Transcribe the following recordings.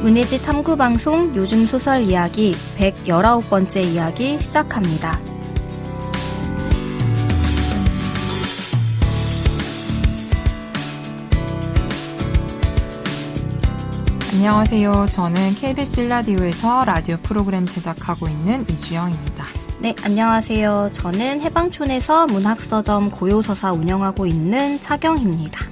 은혜지 탐구방송 요즘 소설 이야기 119번째 이야기 시작합니다. 안녕하세요. 저는 KBS 라디오에서 라디오 프로그램 제작하고 있는 이주영입니다. 네, 안녕하세요. 저는 해방촌에서 문학서점 고요서사 운영하고 있는 차경입니다.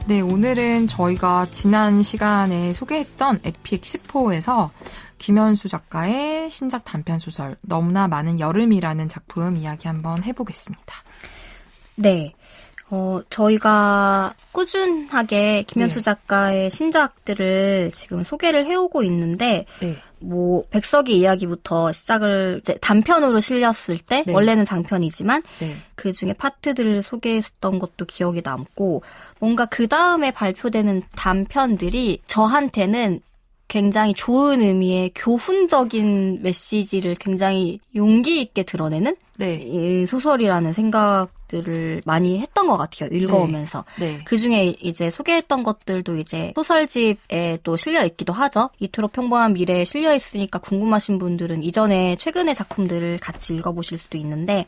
네, 오늘은 저희가 지난 시간에 소개했던 에픽 10호에서 김현수 작가의 신작 단편소설 너무나 많은 여름이라는 작품 이야기 한번 해보겠습니다. 네, 저희가 꾸준하게 김현수 네. 작가의 신작들을 지금 소개를 해오고 있는데 네. 백석이 이야기부터 시작을 이제 단편으로 실렸을 때 네. 원래는 장편이지만 네. 그 중에 파트들을 소개했던 것도 기억에 남고 뭔가 그 다음에 발표되는 단편들이 저한테는 굉장히 좋은 의미의 교훈적인 메시지를 굉장히 용기 있게 드러내는 이 소설이라는 생각들을 많이 했던 것 같아요. 읽어오면서. 네. 그 중에 이제 소개했던 것들도 이제 소설집에 또 실려 있기도 하죠. 이토록 평범한 미래에 실려 있으니까 궁금하신 분들은 이전에 최근의 작품들을 같이 읽어보실 수도 있는데,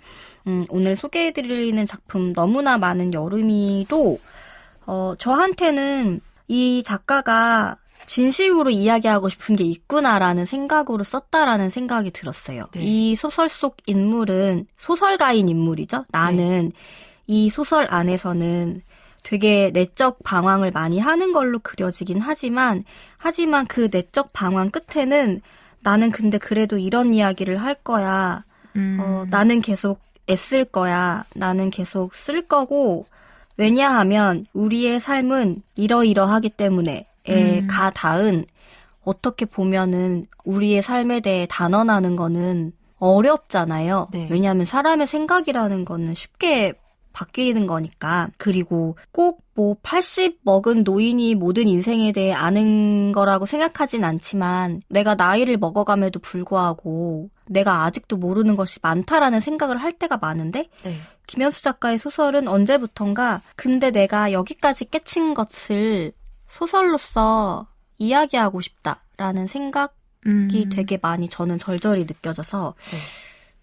오늘 소개해드리는 작품 너무나 많은 여름이도 저한테는 이 작가가 진심으로 이야기하고 싶은 게 있구나라는 생각으로 썼다라는 생각이 들었어요. 네. 이 소설 속 인물은 소설가인 인물이죠. 나는 이 소설 안에서는 되게 내적 방황을 많이 하는 걸로 그려지긴 하지만 그 내적 방황 끝에는 나는 근데 그래도 이런 이야기를 할 거야. 나는 계속 애쓸 거야. 나는 계속 쓸 거고 왜냐하면 우리의 삶은 이러이러하기 때문에 가 닿은 어떻게 보면은 우리의 삶에 대해 단언하는 거는 어렵잖아요. 네. 왜냐하면 사람의 생각이라는 거는 쉽게 바뀌는 거니까. 그리고 꼭 80 먹은 노인이 모든 인생에 대해 아는 거라고 생각하진 않지만 내가 나이를 먹어감에도 불구하고 내가 아직도 모르는 것이 많다라는 생각을 할 때가 많은데 김현수 작가의 소설은 언제부턴가 근데 내가 여기까지 깨친 것을 소설로서 이야기하고 싶다라는 생각이 되게 많이 저는 절절히 느껴져서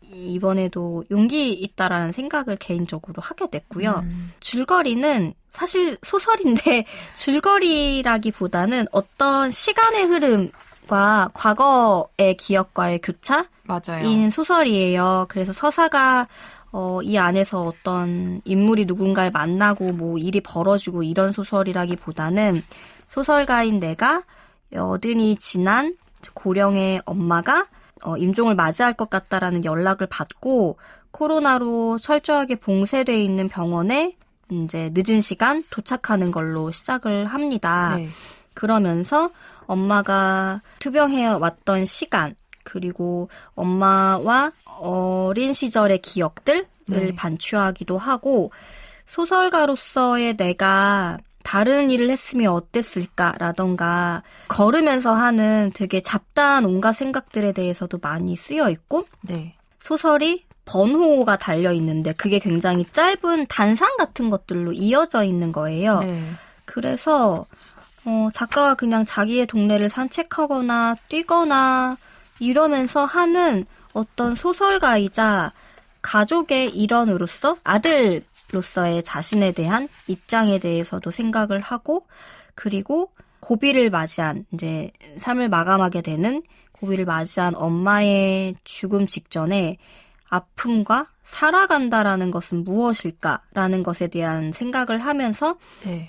이번에도 용기 있다라는 생각을 개인적으로 하게 됐고요. 줄거리는 사실 소설인데 줄거리라기보다는 어떤 시간의 흐름과 과거의 기억과의 교차인 맞아요. 소설이에요. 그래서 서사가 이 안에서 어떤 인물이 누군가를 만나고 일이 벌어지고 이런 소설이라기보다는 소설가인 내가 여든이 지난 고령의 엄마가 임종을 맞이할 것 같다라는 연락을 받고 코로나로 철저하게 봉쇄되어 있는 병원에 이제 늦은 시간 도착하는 걸로 시작을 합니다. 네. 그러면서 엄마가 투병해 왔던 시간 그리고 엄마와 어린 시절의 기억들을 반추하기도 하고 소설가로서의 내가 다른 일을 했으면 어땠을까라던가 걸으면서 하는 되게 잡다한 온갖 생각들에 대해서도 많이 쓰여 있고 소설이 번호가 달려있는데 그게 굉장히 짧은 단상 같은 것들로 이어져 있는 거예요. 그래서 작가가 그냥 자기의 동네를 산책하거나 뛰거나 이러면서 하는 어떤 소설가이자 가족의 일원으로서 아들로서의 자신에 대한 입장에 대해서도 생각을 하고 그리고 고비를 맞이한 이제 삶을 마감하게 되는 고비를 맞이한 엄마의 죽음 직전에 아픔과 살아간다라는 것은 무엇일까라는 것에 대한 생각을 하면서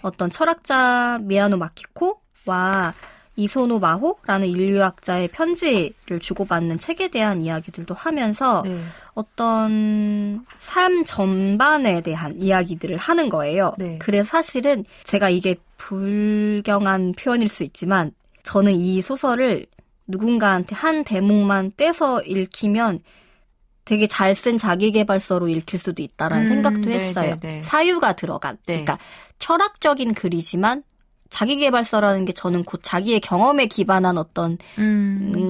어떤 철학자 미야노 마키코와 이소노 마호라는 인류학자의 편지를 주고받는 책에 대한 이야기들도 하면서 어떤 삶 전반에 대한 이야기들을 하는 거예요. 그래서 사실은 제가 이게 불경한 표현일 수 있지만 저는 이 소설을 누군가한테 한 대목만 떼서 읽히면 되게 잘 쓴 자기계발서로 읽힐 수도 있다라는 생각도 했어요. 사유가 들어간. 그러니까 철학적인 글이지만 자기계발서라는 게 저는 곧 자기의 경험에 기반한 어떤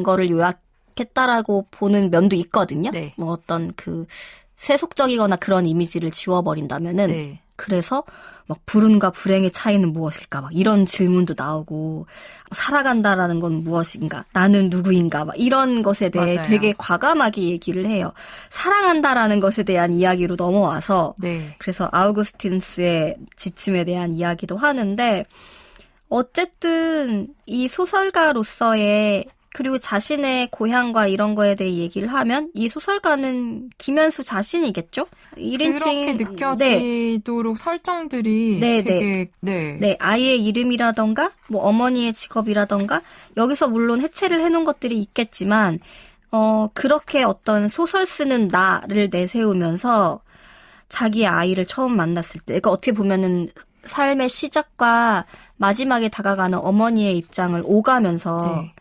거를 요약했다라고 보는 면도 있거든요. 어떤 그 세속적이거나 그런 이미지를 지워버린다면은 그래서 막 불운과 불행의 차이는 무엇일까 막 이런 질문도 나오고 살아간다라는 건 무엇인가 나는 누구인가 막 이런 것에 대해 맞아요. 되게 과감하게 얘기를 해요. 사랑한다라는 것에 대한 이야기로 넘어와서 네. 그래서 아우구스틴스의 지침에 대한 이야기도 하는데 어쨌든 이 소설가로서의 그리고 자신의 고향과 이런 거에 대해 얘기를 하면 이 소설가는 김현수 자신이겠죠? 1인칭 그렇게 느껴지도록 설정들이 네, 되게 네, 아이의 이름이라던가 뭐 어머니의 직업이라던가 여기서 물론 해체를 해놓은 것들이 있겠지만 그렇게 어떤 소설 쓰는 나를 내세우면서 자기의 아이를 처음 만났을 때 그러니까 어떻게 보면은 삶의 시작과 마지막에 다가가는 어머니의 입장을 오가면서 네.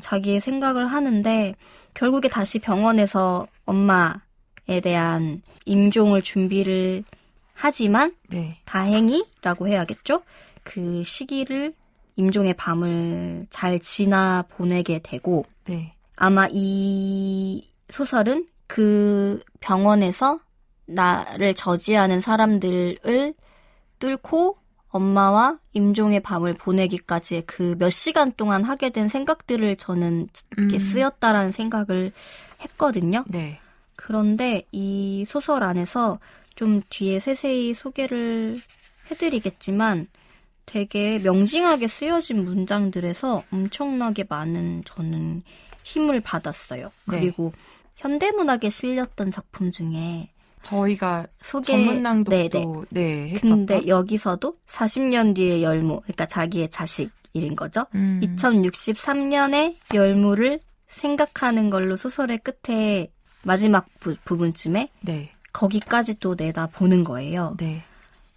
자기의 생각을 하는데 결국에 다시 병원에서 엄마에 대한 임종을 준비를 하지만 네. 다행히라고 해야겠죠? 그 시기를 임종의 밤을 잘 지나 보내게 되고 네. 아마 이 소설은 그 병원에서 나를 저지하는 사람들을 뚫고 엄마와 임종의 밤을 보내기까지의 그 몇 시간 동안 하게 된 생각들을 저는 이렇게 쓰였다라는 생각을 했거든요. 네. 그런데 이 소설 안에서 좀 뒤에 세세히 소개를 해드리겠지만 되게 명징하게 쓰여진 문장들에서 엄청나게 많은 저는 힘을 받았어요. 네. 그리고 현대문학에 실렸던 작품 중에 저희가 소개 전문 낭독도 했었던. 근데 여기서도 40년 뒤의 열무, 그러니까 자기의 자식일인 거죠. 2063년의 열무를 생각하는 걸로 소설의 끝에 마지막 부분쯤에 네. 거기까지 또 내다보는 거예요. 네.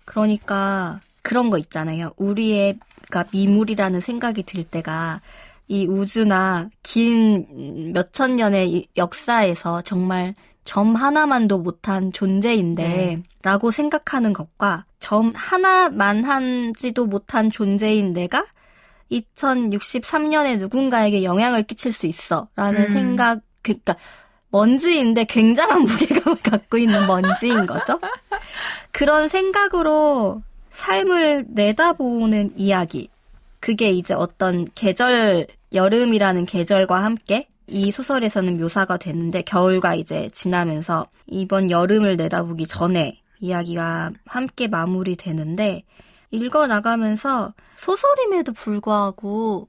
그러니까 그런 거 있잖아요. 우리가 미물이라는 생각이 들 때가 이 우주나 긴 몇천 년의 역사에서 정말 점 하나만도 못한 존재인데 라고 생각하는 것과 점 하나만 한지도 못한 존재인 내가 2063년에 누군가에게 영향을 끼칠 수 있어 라는 생각, 그러니까 먼지인데 굉장한 무게감을 갖고 있는 먼지인 거죠. 그런 생각으로 삶을 내다보는 이야기. 그게 이제 어떤 계절, 여름이라는 계절과 함께 이 소설에서는 묘사가 됐는데 겨울과 이제 지나면서 이번 여름을 내다보기 전에 이야기가 함께 마무리되는데 읽어나가면서 소설임에도 불구하고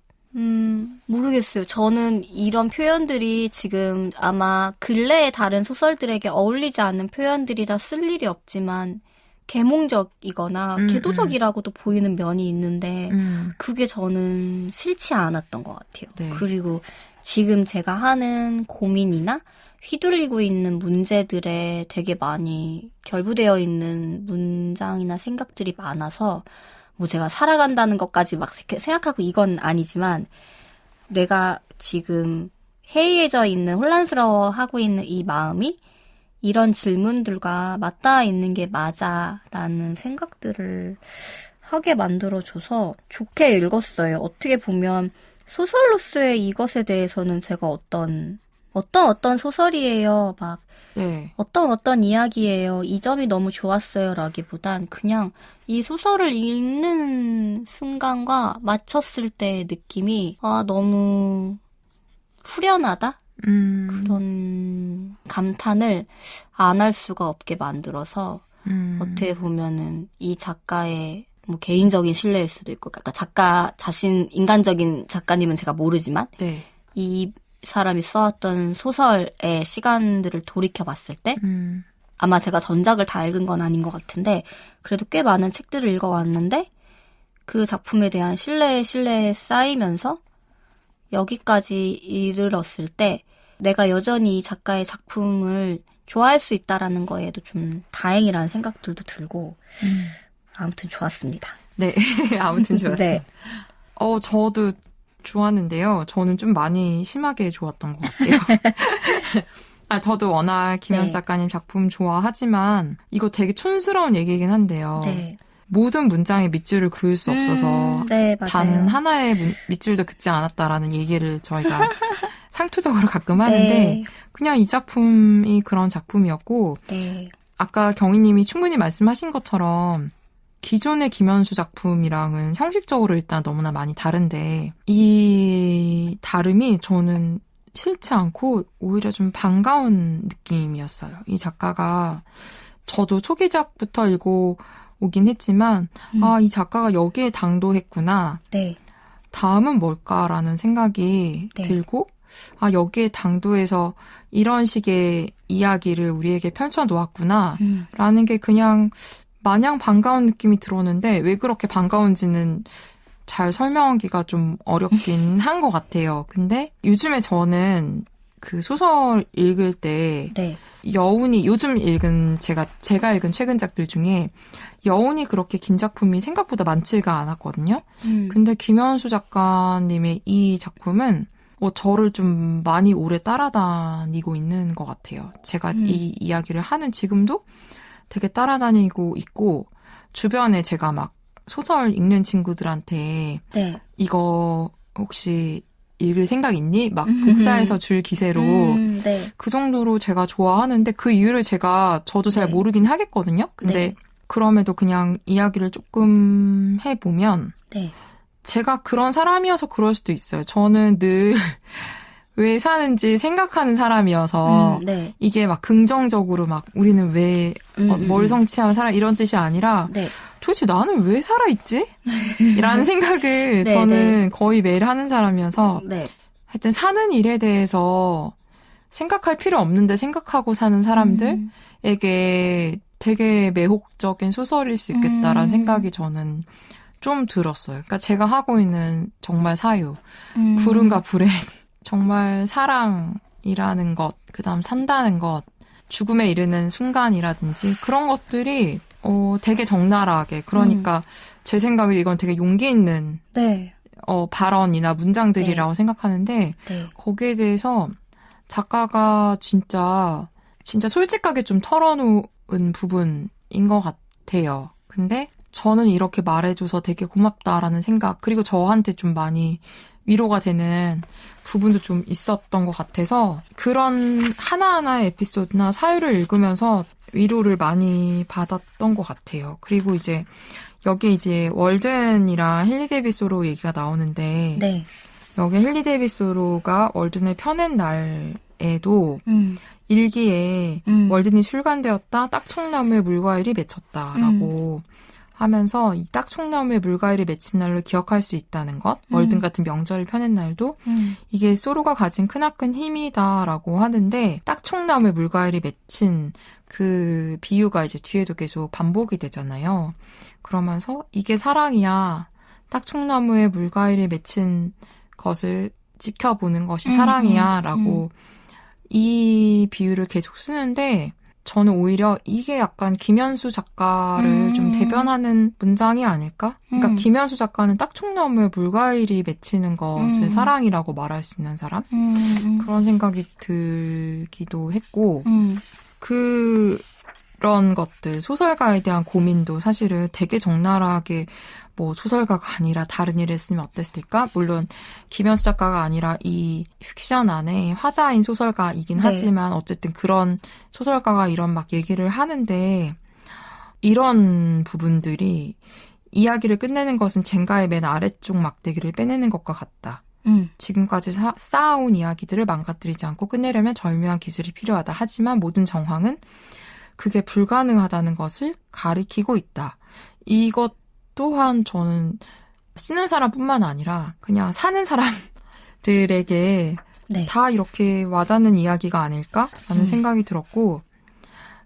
모르겠어요. 저는 이런 표현들이 지금 아마 근래의 다른 소설들에게 어울리지 않는 표현들이라 쓸 일이 없지만 계몽적이거나 계도적이라고도 보이는 면이 있는데 그게 저는 싫지 않았던 것 같아요. 네. 그리고 지금 제가 하는 고민이나 휘둘리고 있는 문제들에 되게 많이 결부되어 있는 문장이나 생각들이 많아서 뭐 제가 살아간다는 것까지 막 생각하고 이건 아니지만 내가 지금 해이해져 있는 혼란스러워하고 있는 이 마음이 이런 질문들과 맞닿아 있는 게 맞아라는 생각들을 하게 만들어줘서 좋게 읽었어요. 어떻게 보면 소설로서의 이것에 대해서는 제가 어떤 소설이에요. 막 네. 어떤 이야기예요. 이 점이 너무 좋았어요. 라기보단 그냥 이 소설을 읽는 순간과 맞췄을 때의 느낌이 너무 후련하다? 그런 감탄을 안 할 수가 없게 만들어서 어떻게 보면은 이 작가의 뭐 개인적인 신뢰일 수도 있고, 그러니까 작가 자신, 인간적인 작가님은 제가 모르지만 네. 이 사람이 써왔던 소설의 시간들을 돌이켜봤을 때 아마 제가 전작을 다 읽은 건 아닌 것 같은데 그래도 꽤 많은 책들을 읽어왔는데 그 작품에 대한 신뢰에 쌓이면서 여기까지 이르렀을 때 내가 여전히 이 작가의 작품을 좋아할 수 있다라는 거에도 좀 다행이라는 생각들도 들고 아무튼 좋았습니다. 네. 아무튼 좋았어요. 네. 저도 좋았는데요. 저는 좀 많이 심하게 좋았던 것 같아요. 저도 워낙 김현수 작가님 작품 좋아하지만 이거 되게 촌스러운 얘기이긴 한데요. 네. 모든 문장에 밑줄을 그을 수 없어서 네, 맞아요. 단 하나의 밑줄도 긋지 않았다라는 얘기를 저희가 상투적으로 가끔 하는데 네. 그냥 이 작품이 그런 작품이었고 네. 아까 경희님이 충분히 말씀하신 것처럼 기존의 김현수 작품이랑은 형식적으로 일단 너무나 많이 다른데 이 다름이 저는 싫지 않고 오히려 좀 반가운 느낌이었어요. 이 작가가 저도 초기작부터 읽어오긴 했지만 이 작가가 여기에 당도했구나. 네. 다음은 뭘까라는 생각이 네. 들고 여기에 당도해서 이런 식의 이야기를 우리에게 펼쳐놓았구나 라는 게 그냥 마냥 반가운 느낌이 들었는데 왜 그렇게 반가운지는 잘 설명하기가 좀 어렵긴 한 것 같아요. 근데 요즘에 저는 그 소설 읽을 때 네. 여운이 요즘 읽은 제가 읽은 최근작들 중에 여운이 그렇게 긴 작품이 생각보다 많지가 않았거든요. 근데 김현수 작가님의 이 작품은 저를 좀 많이 오래 따라다니고 있는 것 같아요. 제가 이 이야기를 하는 지금도 되게 따라다니고 있고 주변에 제가 막 소설 읽는 친구들한테 네. 이거 혹시 읽을 생각 있니? 막 복사해서 줄 기세로 네. 그 정도로 제가 좋아하는데 그 이유를 저도 잘 네. 모르긴 하겠거든요. 근데 네. 그럼에도 그냥 이야기를 조금 해보면 네. 제가 그런 사람이어서 그럴 수도 있어요. 저는 늘 왜 사는지 생각하는 사람이어서 네. 이게 막 긍정적으로 막 우리는 왜 뭘 성취하면 살아 이런 뜻이 아니라 네. 도대체 나는 왜 살아있지? 이라는 생각을 네, 저는 네. 거의 매일 하는 사람이어서 네. 하여튼 사는 일에 대해서 생각할 필요 없는데 생각하고 사는 사람들에게 되게 매혹적인 소설일 수 있겠다라는 생각이 저는 좀 들었어요. 그러니까 제가 하고 있는 정말 사유, 불운과 불행, 정말 사랑이라는 것, 그다음 산다는 것, 죽음에 이르는 순간이라든지 그런 것들이 되게 적나라하게 그러니까 제 생각에 이건 되게 용기 있는 네. 발언이나 문장들이라고 생각하는데 네. 거기에 대해서 작가가 진짜 솔직하게 좀 털어놓은 부분인 것 같아요. 근데 저는 이렇게 말해줘서 되게 고맙다라는 생각 그리고 저한테 좀 많이 위로가 되는 부분도 좀 있었던 것 같아서 그런 하나하나의 에피소드나 사유를 읽으면서 위로를 많이 받았던 것 같아요. 그리고 이제 여기 이제 월든이랑 헨리 데이빗 소로 얘기가 나오는데 네. 여기 헨리 데이빗 소로가 월든을 펴낸 날에도 일기에 월든이 술관되었다 딱총나무에 물과일이 맺혔다라고 하면서 이 딱총나무에 물과일이 맺힌 날로 기억할 수 있다는 것, 월든 같은 명절을 펴낸 날도 이게 소로가 가진 크나큰 힘이다라고 하는데 딱총나무에 물과일이 맺힌 그 비유가 이제 뒤에도 계속 반복이 되잖아요. 그러면서 이게 사랑이야. 딱총나무에 물과일이 맺힌 것을 지켜보는 것이 사랑이야 라고 이 비유를 계속 쓰는데 저는 오히려 이게 약간 김현수 작가를 좀 대변하는 문장이 아닐까? 그러니까 김현수 작가는 딱총나무에 물과일이 맺히는 것을 사랑이라고 말할 수 있는 사람? 그런 생각이 들기도 했고 그런 것들, 소설가에 대한 고민도 사실은 되게 적나라하게 뭐 소설가가 아니라 다른 일을 했으면 어땠을까? 물론 김현수 작가가 아니라 이 픽션 안에 화자인 소설가이긴 하지만 어쨌든 그런 소설가가 이런 막 얘기를 하는데 이런 부분들이 이야기를 끝내는 것은 젠가의 맨 아래쪽 막대기를 빼내는 것과 같다. 지금까지 쌓아온 이야기들을 망가뜨리지 않고 끝내려면 절묘한 기술이 필요하다. 하지만 모든 정황은 그게 불가능하다는 것을 가리키고 있다. 이것 또한 저는 쓰는 사람뿐만 아니라 그냥 사는 사람들에게 다 이렇게 와닿는 이야기가 아닐까라는 생각이 들었고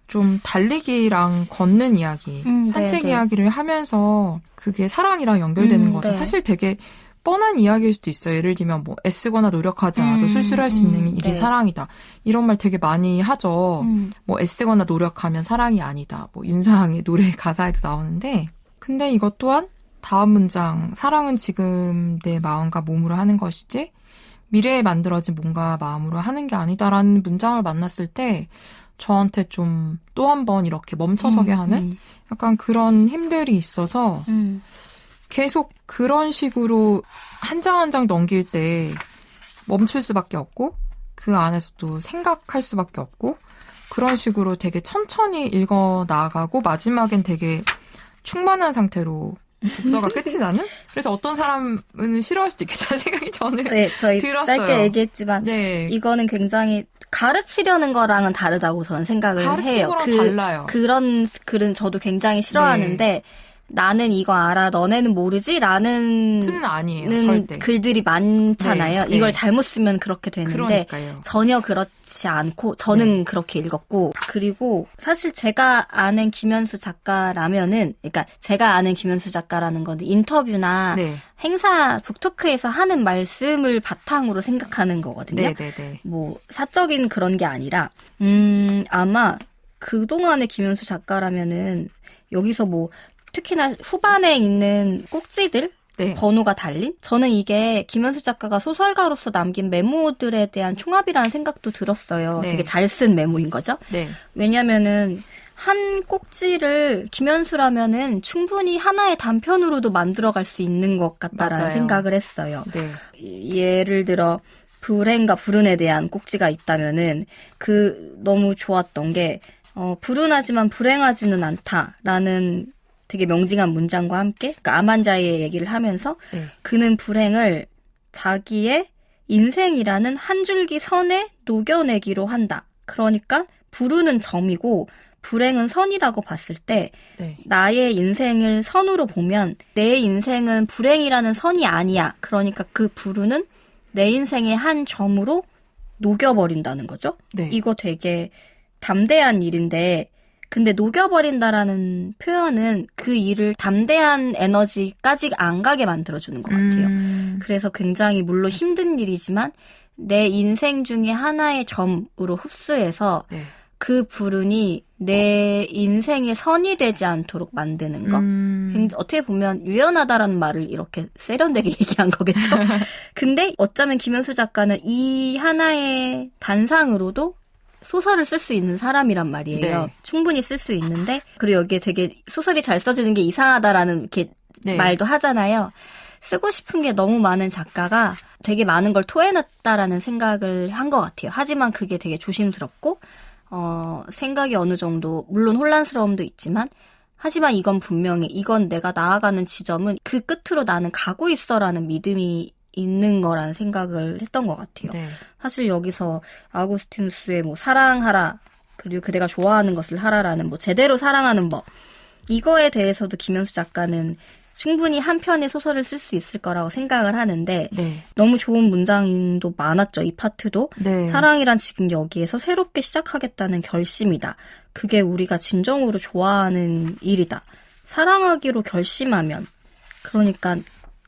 좀 달리기랑 걷는 이야기, 산책 이야기를 하면서 그게 사랑이랑 연결되는 것은 사실 되게 뻔한 이야기일 수도 있어요. 예를 들면 뭐 애쓰거나 노력하지 않아도 술술할 수 있는 일이 사랑이다. 이런 말 되게 많이 하죠. 뭐 애쓰거나 노력하면 사랑이 아니다. 뭐 윤상의 노래 가사에도 나오는데 근데 이것 또한 다음 문장 사랑은 지금 내 마음과 몸으로 하는 것이지 미래에 만들어진 뭔가 마음으로 하는 게 아니다라는 문장을 만났을 때 저한테 좀 또 한 번 이렇게 멈춰서게 하는 약간 그런 힘들이 있어서 계속 그런 식으로 한 장 한 장 넘길 때 멈출 수밖에 없고 그 안에서 또 생각할 수밖에 없고 그런 식으로 되게 천천히 읽어 나가고 마지막엔 되게 충만한 상태로 독서가 끝이 나는? 그래서 어떤 사람은 싫어할 수도 있겠다는 생각이 저는 네, 저희 들었어요. 짧게 얘기했지만 네. 이거는 굉장히 가르치려는 거랑은 다르다고 저는 생각을 해요. 가르치는 거랑 달라요. 그런 글은 저도 굉장히 싫어하는데 네. 나는 이거 알아, 너네는 모르지? 라는 수는 아니에요, 절대. 글들이 많잖아요. 네, 이걸 네. 잘못 쓰면 그렇게 되는데 그러니까요. 전혀 그렇지 않고 저는 네. 그렇게 읽었고 그리고 사실 제가 아는 김현수 작가라면은 그러니까 제가 아는 김현수 작가라는 건 인터뷰나 네. 행사 북토크에서 하는 말씀을 바탕으로 생각하는 거거든요. 네네네. 뭐 사적인 그런 게 아니라 아마 그동안의 김현수 작가라면은 여기서 뭐 특히나 후반에 있는 꼭지들 네. 번호가 달린? 저는 이게 김현수 작가가 소설가로서 남긴 메모들에 대한 총합이라는 생각도 들었어요. 네. 되게 잘 쓴 메모인 거죠. 네. 왜냐면은 한 꼭지를 김현수라면은 충분히 하나의 단편으로도 만들어갈 수 있는 것 같다라는 맞아요. 생각을 했어요. 네. 예를 들어 불행과 불운에 대한 꼭지가 있다면은 너무 좋았던 게 불운하지만 불행하지는 않다라는 되게 명징한 문장과 함께 그러니까 아만자의 얘기를 하면서 네. 그는 불행을 자기의 인생이라는 한 줄기 선에 녹여내기로 한다. 그러니까 불운은 점이고 불행은 선이라고 봤을 때 네. 나의 인생을 선으로 보면 내 인생은 불행이라는 선이 아니야. 그러니까 그 불운은 내 인생의 한 점으로 녹여버린다는 거죠. 네. 이거 되게 담대한 일인데 근데 녹여버린다라는 표현은 그 일을 담대한 에너지까지 안 가게 만들어주는 것 같아요. 그래서 굉장히 물론 힘든 일이지만 내 인생 중에 하나의 점으로 흡수해서 네. 그 불운이 내 인생의 선이 되지 않도록 만드는 거. 어떻게 보면 유연하다라는 말을 이렇게 세련되게 얘기한 거겠죠. 근데 어쩌면 김현수 작가는 이 하나의 단상으로도 소설을 쓸 수 있는 사람이란 말이에요. 네. 충분히 쓸 수 있는데 그리고 여기에 되게 소설이 잘 써지는 게 이상하다라는 이렇게 네. 말도 하잖아요. 쓰고 싶은 게 너무 많은 작가가 되게 많은 걸 토해놨다라는 생각을 한 것 같아요. 하지만 그게 되게 조심스럽고 생각이 어느 정도 물론 혼란스러움도 있지만 하지만 이건 분명히 이건 내가 나아가는 지점은 그 끝으로 나는 가고 있어라는 믿음이 있는 거라는 생각을 했던 것 같아요. 네. 사실 여기서 아우구스티누스의 뭐 사랑하라 그리고 그대가 좋아하는 것을 하라라는 뭐 제대로 사랑하는 법 이거에 대해서도 김현수 작가는 충분히 한 편의 소설을 쓸 수 있을 거라고 생각을 하는데 네. 너무 좋은 문장도 많았죠. 이 파트도. 네. 사랑이란 지금 여기에서 새롭게 시작하겠다는 결심이다. 그게 우리가 진정으로 좋아하는 일이다. 사랑하기로 결심하면 그러니까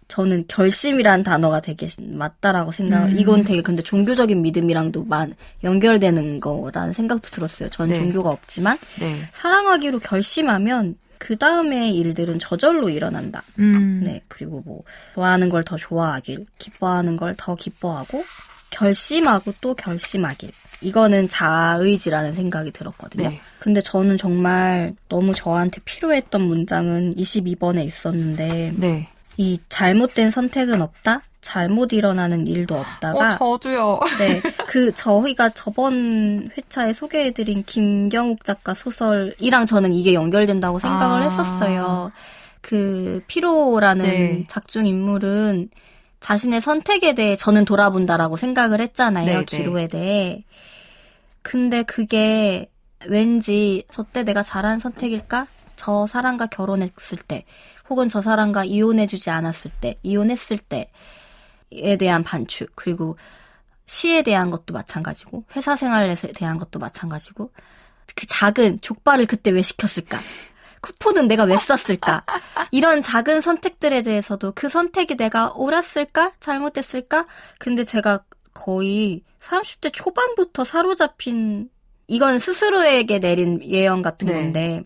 저는 결심이란 단어가 되게 맞다라고 이건 되게 근데 종교적인 믿음이랑도 연결되는 거라는 생각도 들었어요. 저는 네. 종교가 없지만 네. 사랑하기로 결심하면 그 다음의 일들은 저절로 일어난다. 네, 그리고 뭐 좋아하는 걸 더 좋아하길, 기뻐하는 걸 더 기뻐하고 결심하고 또 결심하길. 이거는 자의지라는 생각이 들었거든요. 네. 근데 저는 정말 너무 저한테 필요했던 문장은 22번에 있었는데 네. 이 잘못된 선택은 없다? 잘못 일어나는 일도 없다가 저도요. 네, 저희가 저번 회차에 소개해드린 김경욱 작가 소설이랑 저는 이게 연결된다고 생각을 했었어요. 그 피로라는 네. 작중 인물은 자신의 선택에 대해 저는 돌아본다라고 생각을 했잖아요. 네, 기로에 대해. 근데 그게 왠지 저때 내가 잘한 선택일까? 저 사람과 결혼했을 때 혹은 저 사람과 이혼해주지 않았을 때, 이혼했을 때에 대한 반추, 그리고 시에 대한 것도 마찬가지고, 회사 생활에 대한 것도 마찬가지고, 그 작은 족발을 그때 왜 시켰을까? 쿠폰은 내가 왜 썼을까? 이런 작은 선택들에 대해서도 그 선택이 내가 옳았을까? 잘못됐을까? 근데 제가 거의 30대 초반부터 사로잡힌, 이건 스스로에게 내린 예언 같은 네. 건데,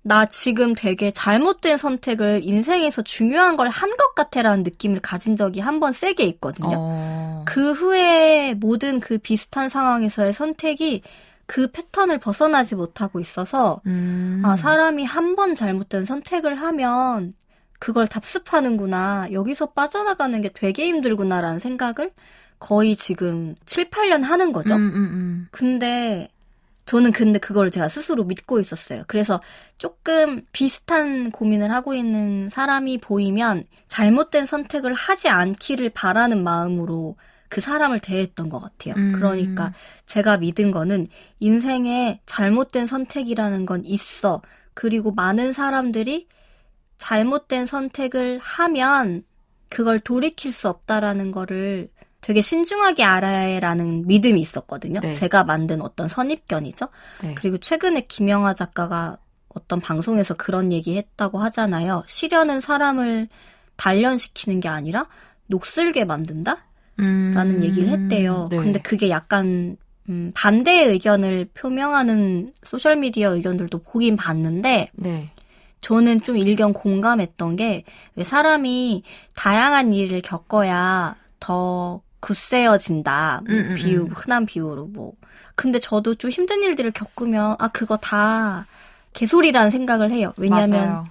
나 지금 되게 잘못된 선택을 인생에서 중요한 걸 한 것 같아라는 느낌을 가진 적이 한 번 세게 있거든요. 그 후에 모든 그 비슷한 상황에서의 선택이 그 패턴을 벗어나지 못하고 있어서 사람이 한 번 잘못된 선택을 하면 그걸 답습하는구나. 여기서 빠져나가는 게 되게 힘들구나라는 생각을 거의 지금 7, 8년 하는 거죠. 근데 저는 근데 그걸 제가 스스로 믿고 있었어요. 그래서 조금 비슷한 고민을 하고 있는 사람이 보이면 잘못된 선택을 하지 않기를 바라는 마음으로 그 사람을 대했던 것 같아요. 그러니까 제가 믿은 거는 인생에 잘못된 선택이라는 건 있어. 그리고 많은 사람들이 잘못된 선택을 하면 그걸 돌이킬 수 없다라는 거를 되게 신중하게 알아야라는 믿음이 있었거든요. 네. 제가 만든 어떤 선입견이죠. 네. 그리고 최근에 김영하 작가가 어떤 방송에서 그런 얘기 했다고 하잖아요. 시련은 사람을 단련시키는 게 아니라 녹슬게 만든다? 라는 얘기를 했대요. 네. 근데 그게 약간 반대의 의견을 표명하는 소셜미디어 의견들도 보긴 봤는데 네. 저는 좀 일견 공감했던 게 왜 사람이 다양한 일을 겪어야 더 굳세어진다. 비유, 흔한 비유로 뭐. 근데 저도 좀 힘든 일들을 겪으면 그거 다 개소리라는 생각을 해요. 왜냐면 맞아요.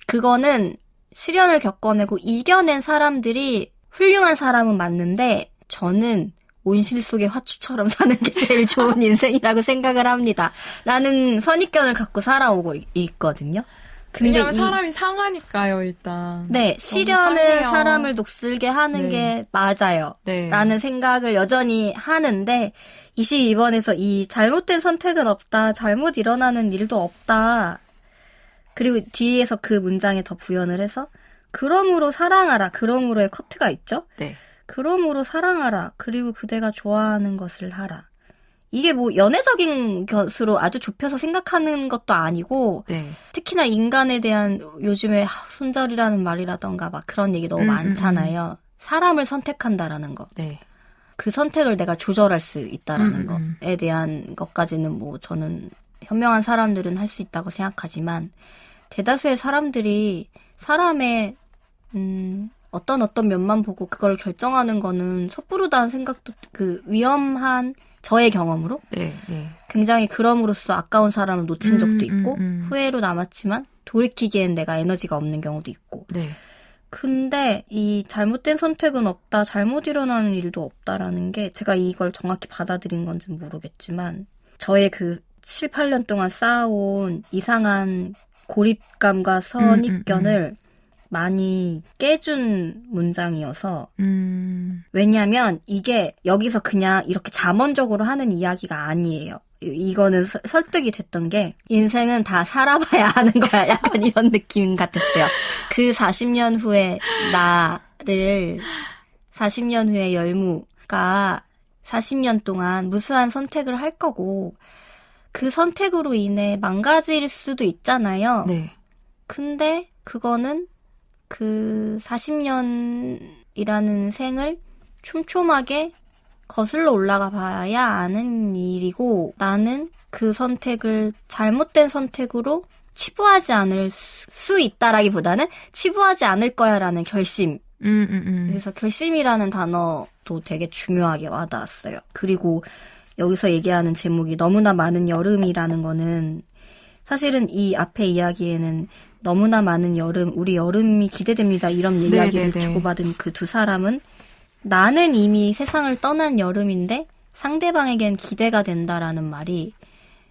그거는 시련을 겪어내고 이겨낸 사람들이 훌륭한 사람은 맞는데 저는 온실 속의 화초처럼 사는 게 제일 좋은 인생이라고 생각을 합니다. 라는 선입견을 갖고 살아오고 있거든요. 근데 왜냐면 사람이 상하니까요, 일단. 네, 시련은 상해요. 사람을 녹슬게 하는 네. 게 맞아요. 네. 라는 생각을 여전히 하는데 22번에서 이 잘못된 선택은 없다. 잘못 일어나는 일도 없다. 그리고 뒤에서 그 문장에 더 부연을 해서 그러므로 사랑하라. 그러므로의 커트가 있죠. 네. 그러므로 사랑하라. 그리고 그대가 좋아하는 것을 하라. 이게 뭐 연애적인 것으로 아주 좁혀서 생각하는 것도 아니고 네. 특히나 인간에 대한 요즘에 손절이라는 말이라던가 막 그런 얘기 너무 많잖아요. 사람을 선택한다라는 거. 네. 그 선택을 내가 조절할 수 있다라는 것에 대한 것까지는 뭐 저는 현명한 사람들은 할 수 있다고 생각하지만 대다수의 사람들이 사람의 어떤 면만 보고 그걸 결정하는 거는 섣부르다는 생각도 그 위험한 저의 경험으로 네. 네. 굉장히 그럼으로써 아까운 사람을 놓친 적도 있고 후회로 남았지만 돌이키기엔 내가 에너지가 없는 경우도 있고 네. 근데 이 잘못된 선택은 없다, 잘못 일어나는 일도 없다라는 게 제가 이걸 정확히 받아들인 건지는 모르겠지만 저의 그 7, 8년 동안 쌓아온 이상한 고립감과 선입견을 많이 깨준 문장이어서 왜냐하면 이게 여기서 그냥 이렇게 잠언적으로 하는 이야기가 아니에요. 이거는 설득이 됐던 게 인생은 다 살아봐야 하는 거야. 약간 이런 느낌 같았어요. 그 40년 후에 나를 40년 후에 열무가 40년 동안 무수한 선택을 할 거고 그 선택으로 인해 망가질 수도 있잖아요. 네. 근데 그거는 그 40년이라는 생을 촘촘하게 거슬러 올라가 봐야 아는 일이고 나는 그 선택을 잘못된 선택으로 치부하지 않을 수 있다라기보다는 치부하지 않을 거야라는 결심. 그래서 결심이라는 단어도 되게 중요하게 와닿았어요. 그리고 여기서 얘기하는 제목이 너무나 많은 여름이라는 거는 사실은 이 앞에 이야기에는 너무나 많은 여름, 우리 여름이 기대됩니다. 이런 이야기를 주고받은 그 두 사람은 나는 이미 세상을 떠난 여름인데 상대방에겐 기대가 된다라는 말이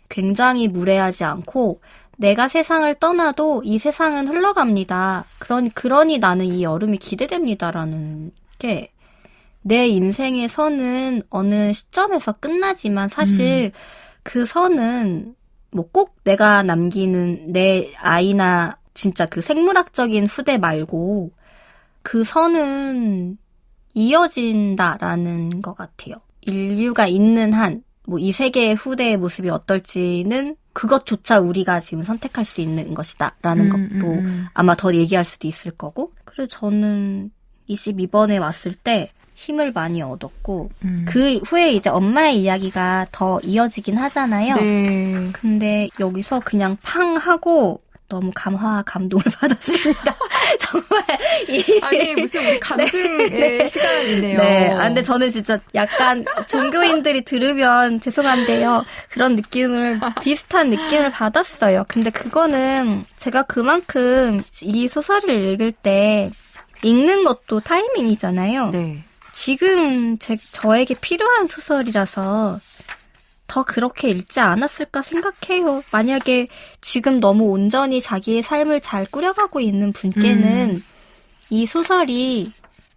굉장히 무례하지 않고 내가 세상을 떠나도 이 세상은 흘러갑니다. 그러니 나는 이 여름이 기대됩니다라는 게 내 인생의 선은 어느 시점에서 끝나지만 사실 그 선은 뭐 꼭 내가 남기는 내 아이나 진짜 그 생물학적인 후대 말고 그 선은 이어진다라는 것 같아요. 인류가 있는 한, 뭐 이 세계의 후대의 모습이 어떨지는 그것조차 우리가 지금 선택할 수 있는 것이다. 라는 것도 아마 더 얘기할 수도 있을 거고. 그래서 저는 22번에 왔을 때 힘을 많이 얻었고, 그 후에 이제 엄마의 이야기가 더 이어지긴 하잖아요. 네. 근데 여기서 그냥 팡 하고 너무 감동을 받았습니다. 정말 아니 무슨 우리 간증의 시간이네요. 네, 근데 저는 진짜 약간 종교인들이 들으면 죄송한데요. 그런 비슷한 느낌을 받았어요. 근데 그거는 제가 그만큼 이 소설을 읽을 때 읽는 것도 타이밍이잖아요. 네. 지금 저에게 필요한 소설이라서 더 그렇게 읽지 않았을까 생각해요. 만약에 지금 너무 온전히 자기의 삶을 잘 꾸려가고 있는 분께는 이 소설이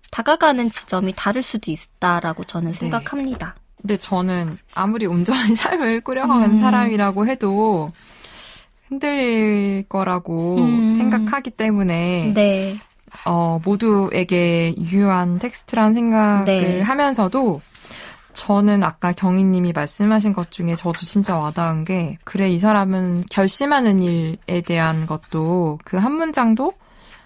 다가가는 지점이 다를 수도 있다라고 저는 생각합니다. 근데 저는 아무리 온전히 삶을 꾸려가는 사람이라고 해도 흔들릴 거라고 생각하기 때문에 네. 모두에게 유효한 텍스트란 생각을 네. 하면서도 저는 아까 경희님이 말씀하신 것 중에 저도 진짜 와닿은 게 그래 이 사람은 결심하는 일에 대한 것도 그 한 문장도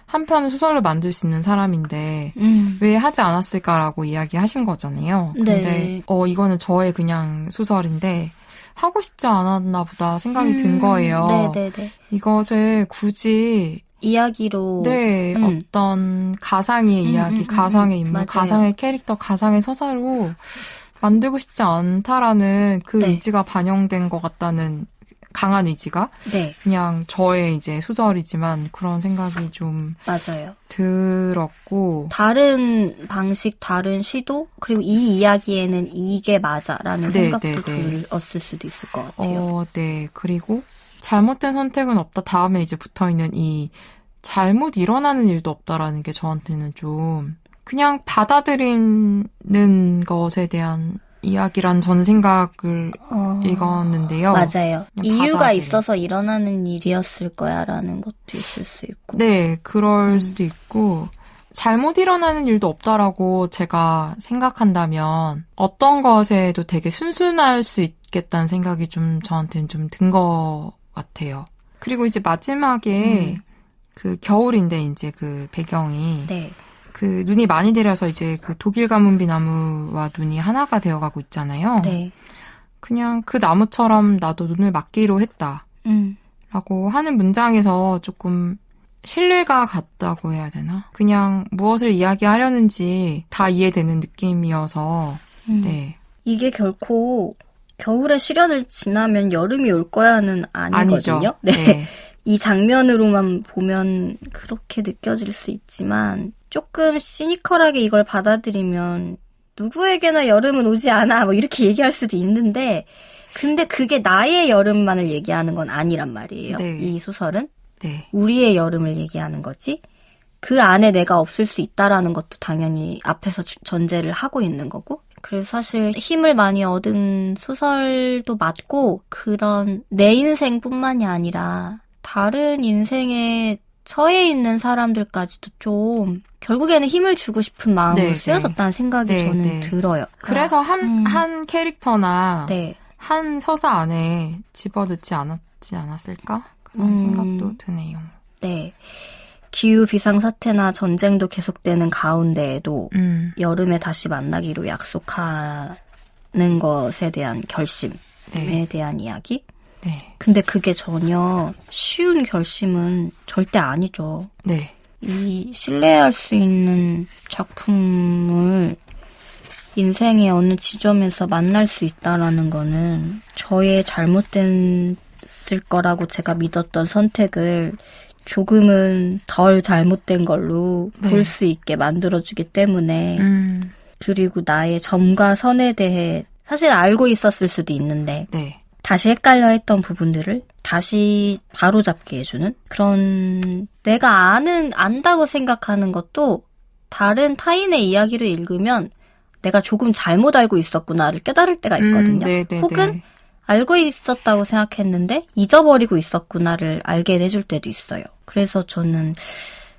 한 편의 소설로 만들 수 있는 사람인데 왜 하지 않았을까라고 이야기하신 거잖아요. 근데 네. 이거는 저의 그냥 소설인데 하고 싶지 않았나 보다 생각이 든 거예요. 네네네. 이것을 굳이 이야기로 네, 어떤 가상의 이야기, 가상의 인물, 맞아요. 가상의 캐릭터, 가상의 서사로 만들고 싶지 않다라는 그 네. 의지가 반영된 것 같다는 강한 의지가 네. 그냥 저의 이제 소설이지만 그런 생각이 좀 맞아요. 들었고 다른 방식, 다른 시도, 그리고 이 이야기에는 이게 맞아라는 네, 생각도 네, 네. 들었을 수도 있을 것 같아요. 네. 그리고 잘못된 선택은 없다. 다음에 이제 붙어있는 이 잘못 일어나는 일도 없다라는 게 저한테는 좀 그냥 받아들이는 것에 대한 이야기란 저는 생각을 읽었는데요. 맞아요. 이유가 받아들여. 있어서 일어나는 일이었을 거야라는 것도 있을 수 있고. 네, 그럴 수도 있고 잘못 일어나는 일도 없다라고 제가 생각한다면 어떤 것에도 되게 순순할 수 있겠다는 생각이 좀 저한테는 좀 든 것 같아요. 그리고 이제 마지막에 그 겨울인데 이제 그 배경이 네. 그 눈이 많이 내려서 이제 그 독일 가문비 나무와 눈이 하나가 되어가고 있잖아요. 네. 그냥 그 나무처럼 나도 눈을 맞기로 했다. 라고 하는 문장에서 조금 신뢰가 갔다고 해야 되나? 그냥 무엇을 이야기하려는지 다 이해되는 느낌이어서 네. 이게 결코 겨울의 시련을 지나면 여름이 올 거야는 아니거든요. 아니죠. 네. 네. 이 장면으로만 보면 그렇게 느껴질 수 있지만 조금 시니컬하게 이걸 받아들이면 누구에게나 여름은 오지 않아 뭐 이렇게 얘기할 수도 있는데 근데 그게 나의 여름만을 얘기하는 건 아니란 말이에요. 네. 이 소설은 네. 우리의 여름을 얘기하는 거지. 그 안에 내가 없을 수 있다라는 것도 당연히 앞에서 전제를 하고 있는 거고. 그래서 사실 힘을 많이 얻은 소설도 맞고 그런 내 인생뿐만이 아니라 다른 인생에 처해 있는 사람들까지도 좀 결국에는 힘을 주고 싶은 마음으로 네, 쓰여졌다는 생각이 네, 저는 네. 들어요. 그래서 한 캐릭터나 네. 한 서사 안에 집어넣지 않았을까? 그런 생각도 드네요. 네. 기후 비상사태나 전쟁도 계속되는 가운데에도 여름에 다시 만나기로 약속하는 것에 대한 결심에 네. 대한 이야기? 네. 근데 그게 전혀 쉬운 결심은 절대 아니죠. 네. 이 신뢰할 수 있는 작품을 인생의 어느 지점에서 만날 수 있다라는 거는 저의 잘못됐을 거라고 제가 믿었던 선택을 조금은 덜 잘못된 걸로 네. 볼 수 있게 만들어주기 때문에 그리고 나의 점과 선에 대해 사실 알고 있었을 수도 있는데 네. 다시 헷갈려 했던 부분들을 다시 바로잡게 해주는 그런 내가 안다고 생각하는 것도 다른 타인의 이야기를 읽으면 내가 조금 잘못 알고 있었구나를 깨달을 때가 있거든요. 혹은 알고 있었다고 생각했는데 잊어버리고 있었구나를 알게 해줄 때도 있어요. 그래서 저는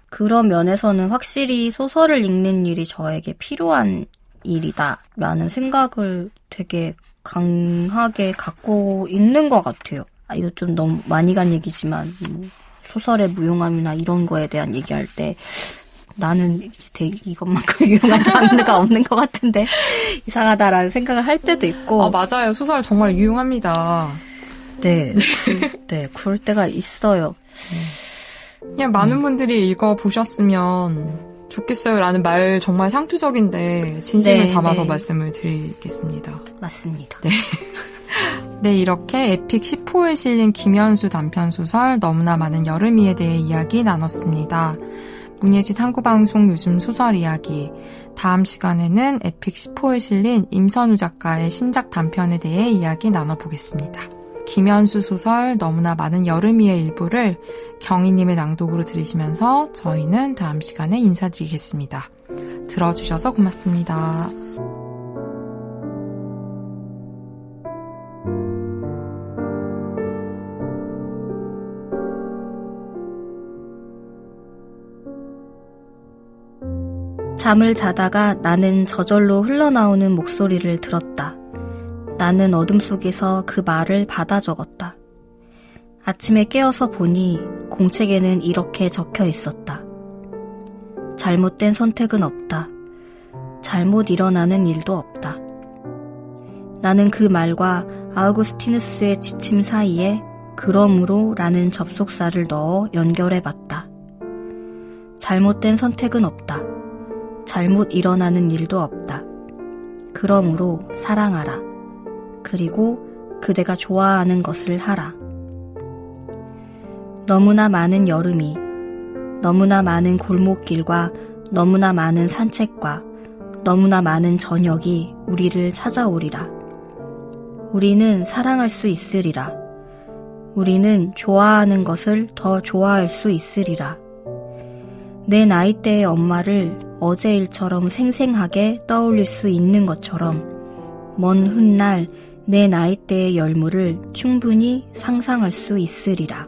그런 면에서는 확실히 소설을 읽는 일이 저에게 필요한 일이다라는 생각을 되게 강하게 갖고 있는 것 같아요. 이거 좀 너무 많이 간 얘기지만 소설의 무용함이나 이런 거에 대한 얘기할 때 나는 되게 이것만큼 유용한 장르가 없는 것 같은데 이상하다라는 생각을 할 때도 있고. 맞아요. 소설 정말 유용합니다. 네, 그럴 때가 있어요. 그냥 많은 분들이 읽어보셨으면 좋겠어요 라는 말 정말 상투적인데 진심을 담아서 말씀을 드리겠습니다. 맞습니다. 네, 이렇게 에픽 10호에 실린 김현수 단편소설 너무나 많은 여름이에 대해 이야기 나눴습니다. 문예지 탐구방송 요즘 소설 이야기. 다음 시간에는 에픽 10호에 실린 임선우 작가의 신작 단편에 대해 이야기 나눠보겠습니다. 김현수 소설 너무나 많은 여름이의 일부를 경희님의 낭독으로 들으시면서 저희는 다음 시간에 인사드리겠습니다. 들어주셔서 고맙습니다. 잠을 자다가 나는 저절로 흘러나오는 목소리를 들었다. 나는 어둠 속에서 그 말을 받아 적었다. 아침에 깨어서 보니 공책에는 이렇게 적혀 있었다. 잘못된 선택은 없다. 잘못 일어나는 일도 없다. 나는 그 말과 아우구스티누스의 지침 사이에 그러므로 라는 접속사를 넣어 연결해봤다. 잘못된 선택은 없다. 잘못 일어나는 일도 없다. 그러므로 사랑하라. 그리고 그대가 좋아하는 것을 하라. 너무나 많은 여름이, 너무나 많은 골목길과 너무나 많은 산책과 너무나 많은 저녁이 우리를 찾아오리라. 우리는 사랑할 수 있으리라. 우리는 좋아하는 것을 더 좋아할 수 있으리라. 내 나이대의 엄마를 어제 일처럼 생생하게 떠올릴 수 있는 것처럼 먼 훗날 내 나이대의 열무를 충분히 상상할 수 있으리라.